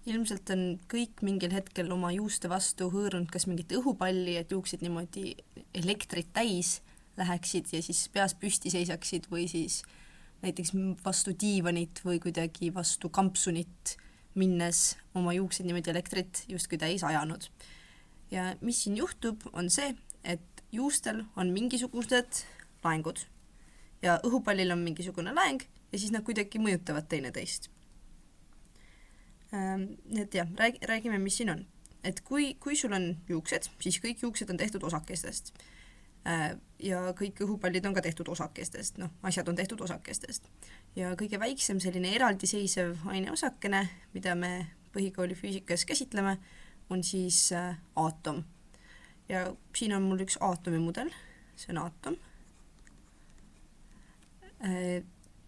ilmselt on kõik mingil hetkel oma juuste vastu hõõrunud kas mingit õhupalli, et juuksed niimoodi elektrit täis läheksid ja siis peas püsti seisaksid või siis näiteks vastu diivanit või kuidagi vastu kampsunit minnes oma juuksed niimoodi elektrit justkui täis ajanud. Ja mis siin juhtub, on see, et juustel on mingisugused laengud ja õhupallil on mingisugune laeng ja siis nad kuidagi mõjutavad teineteist. Et jah, räägime, mis siin on. Et kui sul on juuksed, siis kõik juuksed on tehtud osakestest. Ja kõik õhupallid on ka tehtud osakestest, asjad on tehtud osakestest. Ja kõige väiksem selline eraldiseisev aineosakene, mida me põhikooli füüsikas käsitleme, on siis aatom. Ja siin on mul üks aatomi mudel, see on aatom.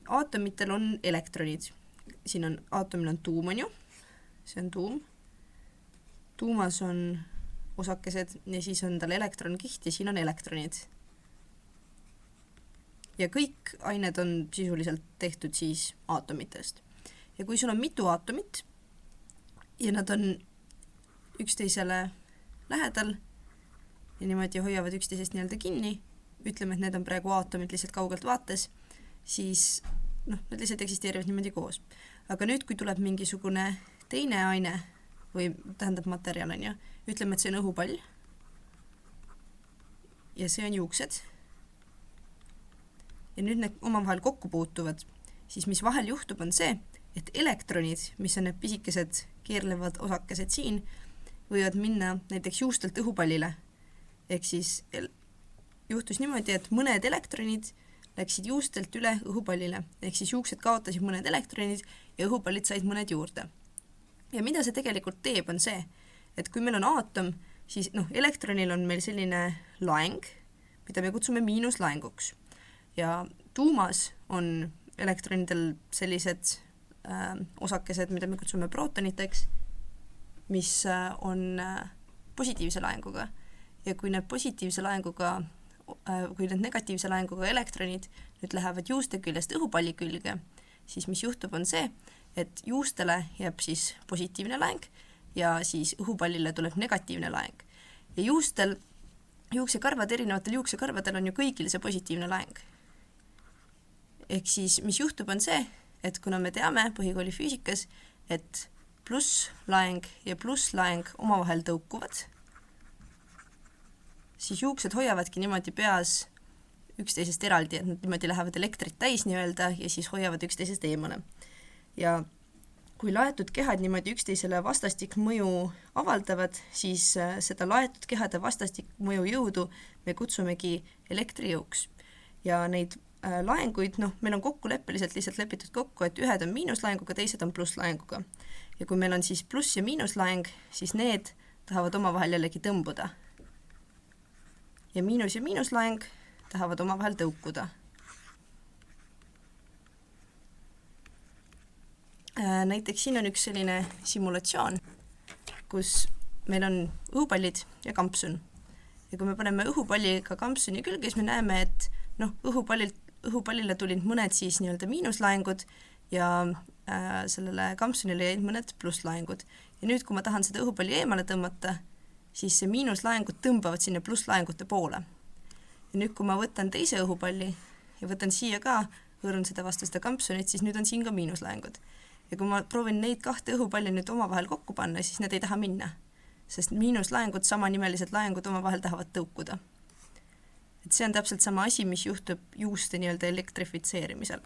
Aatomitel on elektronid. Siin on aatomil on tuum, on ju. See on tuum. Tuumas on osakesed ja siis on tal elektronkiht ja siin on elektronid. Ja kõik ained on sisuliselt tehtud siis aatomitest. Ja kui sul on mitu aatomit ja nad on üksteisele lähedal ja niimoodi hoiavad üksteisest nii-öelda kinni, ütleme, et need on praegu aatomid lihtsalt kaugelt vaates, siis nad lihtsalt eksisteerivad niimoodi koos. Aga nüüd, kui tuleb mingisugune teine aine või tähendab materjal, on ju, ütleme, et see on õhupall ja see on juuksed ja nüüd need omavahel kokku puutuvad, siis mis vahel juhtub, on see, et elektronid, mis on need pisikesed keerlevad osakesed siin, võivad minna näiteks juustelt õhupallile. Ehk siis juhtus niimoodi, et mõned elektronid läksid juustelt üle õhupallile. Ehk siis juuksed kaotasid mõned elektronid ja õhupallid said mõned juurde. Ja mida see tegelikult teeb, on see, et kui meil on aatom, siis elektronil on meil selline laeng, mida me kutsume miinuslaenguks. Ja tuumas on elektronidel sellised osakesed, mida me kutsume prootoniteks, mis on positiivse laenguga. Ja kui need positiivse laenguga, kui need negatiivse laenguga elektronid nüüd lähevad juuste küljest õhupalli külge, siis mis juhtub, on see, et juustele jääb siis positiivne laeng ja siis õhupallile tuleb negatiivne laeng. Ja juuksekarvad, erinevatel juuksekarvadel on ju kõigil see positiivne laeng. Ehk siis, mis juhtub, on see, et kuna me teame põhikooli füüsikas, et plusslaeng ja plusslaeng omavahel tõukuvad, siis juuksed hoiavadki niimoodi peas üksteisest eraldi, et nad niimoodi lähevad elektrit täis nii-öelda ja siis hoiavad üksteisest eemale. Ja kui laetud kehad niimoodi üksteisele vastastik mõju avaldavad, siis seda laetud kehade vastastik mõju jõudu me kutsumegi elektrijõuks. Ja neid laenguid, meil on kokkuleppeliselt lihtsalt lepitud kokku, et ühed on miinuslaenguga, teised on plusslaenguga. Ja kui meil on siis pluss- ja miinuslaeng, siis need tahavad omavahel jällegi tõmbuda. Ja miinus- ja miinuslaeng tahavad omavahel tõukuda. Näiteks siin on üks selline simulatsioon, kus meil on õhupallid ja kampsun. Ja kui me paneme õhupalliga kampsuni külge, siis me näeme, et õhupallile tulid mõned siis nii-öelda miinuslaengud ja sellele kampsunile jäid mõned plusslaengud. Ja nüüd, kui ma tahan seda õhupalli eemale tõmmata, siis see miinuslaengud tõmbavad sinna plusslaengute poole. Ja nüüd, kui ma võtan teise õhupalli ja võtan siia ka, hõõrun seda vastu seda kampsunit, siis nüüd on siin ka miinuslaengud. Ja kui ma proovin neid kahte õhupalli nüüd omavahel kokku panna, siis need ei taha minna, sest miinuslaengud, samanimelised laengud omavahel tahavad tõukuda. Et see on täpselt sama asi, mis juhtub juuste nii-öelda elektrifitseerimisel.